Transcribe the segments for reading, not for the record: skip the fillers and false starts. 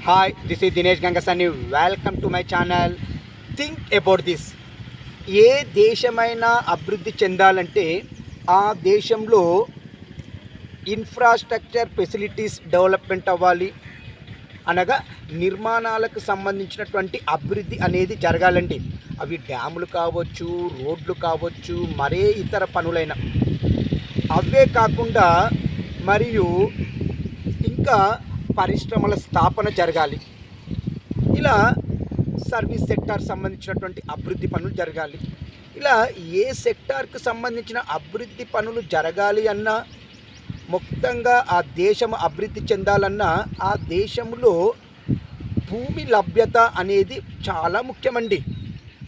Hi, this is Dinesh Gangasani. Welcome to my channel. Think about this. ఏ దేశమైనా అభివృద్ధి చెందాలంటే ఆ దేశంలో ఇన్ఫ్రాస్ట్రక్చర్ ఫెసిలిటీస్ డెవలప్మెంట్ అవ్వాలి, అనగా నిర్మాణాలకు సంబంధించినటువంటి అభివృద్ధి అనేది జరగాలండి. అవి డ్యాములు కావచ్చు, రోడ్లు కావచ్చు, మరే ఇతర పనులైన అవే కాకుండా మరియు ఇంకా పరిశ్రమల స్థాపన జరగాలి. ఇలా సర్వీస్ సెక్టార్ సంబంధించినటువంటి అభివృద్ధి పనులు జరగాలి. ఇలా ఏ సెక్టార్కి సంబంధించిన అభివృద్ధి పనులు జరగాలి అన్నా, మొత్తంగా ఆ దేశం అభివృద్ధి చెందాలన్నా ఆ దేశంలో భూమి లభ్యత అనేది చాలా ముఖ్యమండి.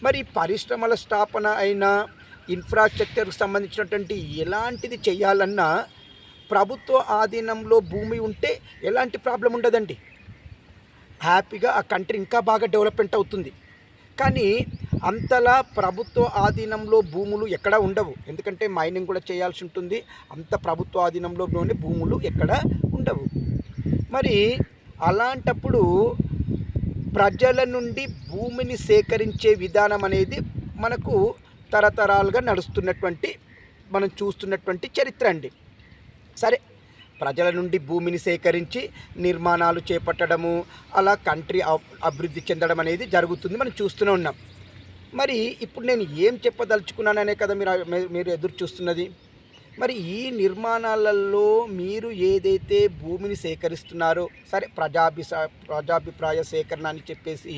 మరి పరిశ్రమల స్థాపన అయినా, ఇన్ఫ్రాస్ట్రక్చర్కి సంబంధించినటువంటి ఎలాంటిది చేయాలన్నా ప్రభుత్వ ఆధీనంలో భూమి ఉంటే ఎలాంటి ప్రాబ్లం ఉండదండి. హ్యాపీగా ఆ కంట్రీ ఇంకా బాగా డెవలప్మెంట్ అవుతుంది. కానీ అంతలా ప్రభుత్వ ఆధీనంలో భూములు ఎక్కడా ఉండవు. ఎందుకంటే మైనింగ్ కూడా చేయాల్సి ఉంటుంది. అంత ప్రభుత్వ ఆధీనంలోనే భూములు ఎక్కడా ఉండవు. మరి అలాంటప్పుడు ప్రజల నుండి భూమిని సేకరించే విధానం అనేది మనకు తరతరాలుగా నడుస్తున్నటువంటి, మనం చూస్తున్నటువంటి చరిత్ర అండి. సరే, ప్రజల నుండి భూమిని సేకరించి నిర్మాణాలు చేపట్టడము, అలా కంట్రీ అభివృద్ధి చెందడం అనేది జరుగుతుంది, మనం చూస్తూనే ఉన్నాం. మరి ఇప్పుడు నేను ఏం చెప్పదలుచుకున్నాననే కదా మీరు ఎదురు చూస్తున్నది. మరి ఈ నిర్మాణాలలో మీరు ఏదైతే భూమిని సేకరిస్తున్నారో, సరే ప్రజాభిప్రాయ సేకరణ అని చెప్పేసి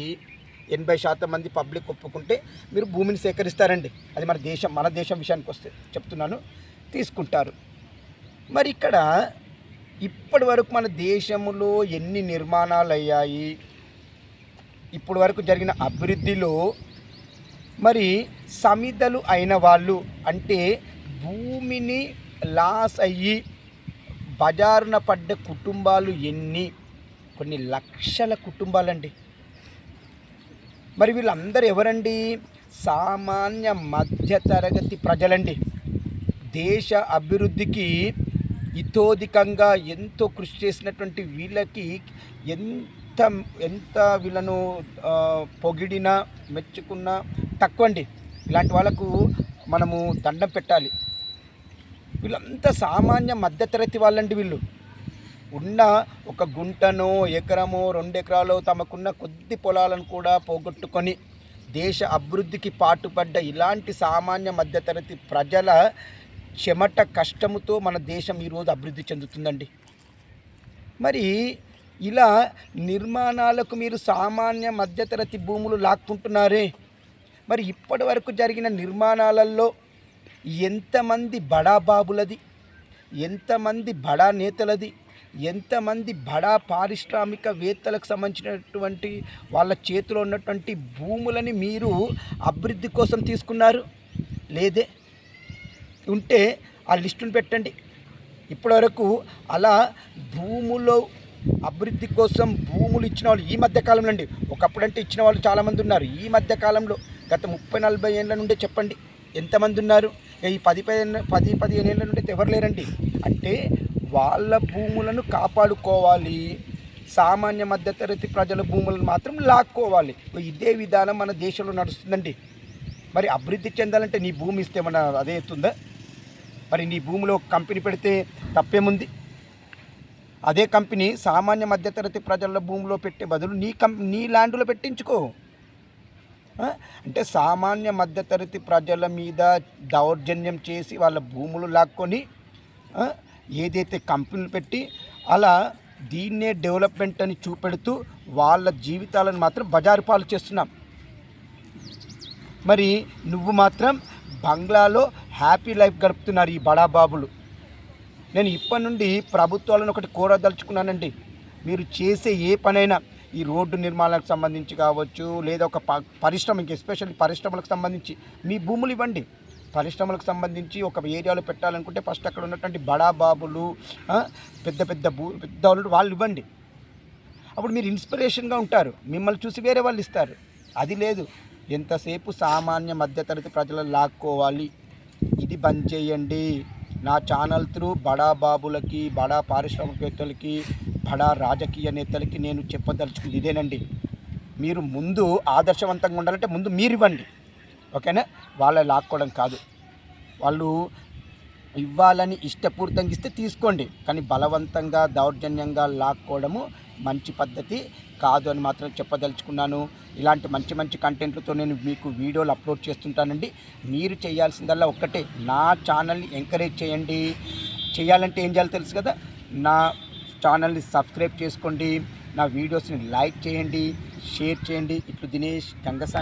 80% మంది పబ్లిక్ ఒప్పుకుంటే మీరు భూమిని సేకరిస్తారండి. అది మన దేశం విషయానికి వస్తే చెప్తున్నాను, తీసుకుంటారు. మరి ఇక్కడ ఇప్పటి వరకు మన దేశంలో ఎన్ని నిర్మాణాలు అయ్యాయి, ఇప్పటి వరకు జరిగిన అభివృద్ధిలో మరి సమిధలు అయిన వాళ్ళు, అంటే భూమిని లాస్ అయ్యి బజారున పడ్డ కుటుంబాలు ఎన్ని? కొన్ని లక్షల కుటుంబాలండి. మరి వీళ్ళందరూ ఎవరండి? సామాన్య మధ్యతరగతి ప్రజలండి. దేశ అభివృద్ధికి ఇతోధికంగా ఎంతో కృషి చేసినటువంటి వీళ్ళకి ఎంత వీళ్ళను పొగిడినా మెచ్చుకున్నా తక్కువండి. ఇలాంటి వాళ్ళకు మనము దండం పెట్టాలి. వీళ్ళంతా సామాన్య మధ్యతరగతి వాళ్ళండి. వీళ్ళు ఉన్న ఒక గుంటనో, ఎకరమో, 2 ఎకరాలు తమకున్న కొద్ది పొలాలను కూడా పోగొట్టుకొని దేశ అభివృద్ధికి పాటుపడ్డ ఇలాంటి సామాన్య మధ్యతరగతి ప్రజల చెమట కష్టముతో మన దేశం ఈరోజు అభివృద్ధి చెందుతుందండి. మరి ఇలా నిర్మాణాలకు మీరు సామాన్య మధ్యతరగతి భూములు లాక్కుంటున్నారే, మరి ఇప్పటి వరకు జరిగిన నిర్మాణాలలో ఎంతమంది బడా బాబులది, ఎంతమంది బడా నేతలది, ఎంతమంది బడా పారిశ్రామికవేత్తలకు సంబంధించినటువంటి వాళ్ళ చేతిలో ఉన్నటువంటి భూములని మీరు అభివృద్ధి కోసం తీసుకున్నారు? లేదే. ఉంటే ఆ లిస్టును పెట్టండి. ఇప్పటివరకు అలా భూములో అభివృద్ధి కోసం భూములు ఇచ్చిన వాళ్ళు ఈ మధ్యకాలంలో అండి. ఒకప్పుడంటే ఇచ్చిన వాళ్ళు చాలామంది ఉన్నారు. ఈ మధ్యకాలంలో గత 30-40 ఏళ్ళ నుండే చెప్పండి ఎంతమంది ఉన్నారు? ఈ 10-15 ఏళ్ళ నుండి ఎవరు లేరండి. అంటే వాళ్ళ భూములను కాపాడుకోవాలి, సామాన్య మధ్యతరగతి ప్రజల భూములను మాత్రం లాక్కోవాలి. ఇదే విధానం మన దేశంలో నడుస్తుందండి. మరి అభివృద్ధి చెందాలంటే నీ భూమి ఇస్తే మన అదే ఎత్తుందా? మరి నీ భూమిలో కంపెనీ పెడితే తప్పేముంది? అదే కంపెనీ సామాన్య మధ్యతరగతి ప్రజల భూమిలో పెట్టే బదులు నీ ల్యాండ్లో పెట్టించుకో. అంటే సామాన్య మధ్యతరగతి ప్రజల మీద దౌర్జన్యం చేసి వాళ్ళ భూములు లాక్కొని ఏదైతే కంపెనీలు పెట్టి అలా దీన్నే డెవలప్మెంట్ అని చూపెడుతూ వాళ్ళ జీవితాలను మాత్రం బజారు పాలు చేస్తున్నాం. మరి నువ్వు మాత్రం బంగ్లాలో హ్యాపీ లైఫ్ గడుపుతున్నారు ఈ బడాబాబులు. నేను ఇప్పటి నుండి ప్రభుత్వాలను ఒకటి కోరదలుచుకున్నానండి. మీరు చేసే ఏ పనైనా, ఈ రోడ్డు నిర్మాణాలకు సంబంధించి కావచ్చు, లేదా ఒక పరిశ్రమ, ఎస్పెషల్లీ పరిశ్రమలకు సంబంధించి మీ భూములు ఇవ్వండి. పరిశ్రమలకు సంబంధించి ఒక ఏరియాలో పెట్టాలనుకుంటే ఫస్ట్ అక్కడ ఉన్నటువంటి బడాబాబులు, పెద్ద వాళ్ళు ఇవ్వండి. అప్పుడు మీరు ఇన్స్పిరేషన్గా ఉంటారు. మిమ్మల్ని చూసి వేరే వాళ్ళు ఇస్తారు. అది లేదు. ఎంతసేపు సామాన్య మధ్యతరగతి ప్రజలను లాక్కోవాలి, ఇది బంద్ చేయండి. నా ఛానల్ త్రూ బడా బాబులకి, బడా పారిశ్రామికవేత్తలకి, బడా రాజకీయ నేతలకి నేను చెప్పదలుచుకుంది ఇదేనండి. మీరు ముందు ఆదర్శవంతంగా ఉండాలంటే ముందు మీరు ఇవ్వండి, ఓకేనా? వాళ్ళ లాక్కోవడం కాదు. వాళ్ళు ఇవ్వాలని ఇష్టపూర్తంగా ఇస్తే తీసుకోండి, కానీ బలవంతంగా దౌర్జన్యంగా లాక్కోవడము మంచి పద్ధతి కాదు అని మాత్రం చెప్పదలుచుకున్నాను. ఇలాంటి మంచి మంచి కంటెంట్లతో నేను మీకు వీడియోలు అప్లోడ్ చేస్తుంటానండి. మీరు చేయాల్సిందల్లా ఒక్కటే, నా ఛానల్ని ఎంకరేజ్ చేయండి. చేయాలంటే ఏం చేయాలో తెలుసు కదా, నా ఛానల్ని సబ్స్క్రైబ్ చేసుకోండి, నా వీడియోస్ని లైక్ చేయండి, షేర్ చేయండి. ఇట్లు దినేష్ గంగసాని.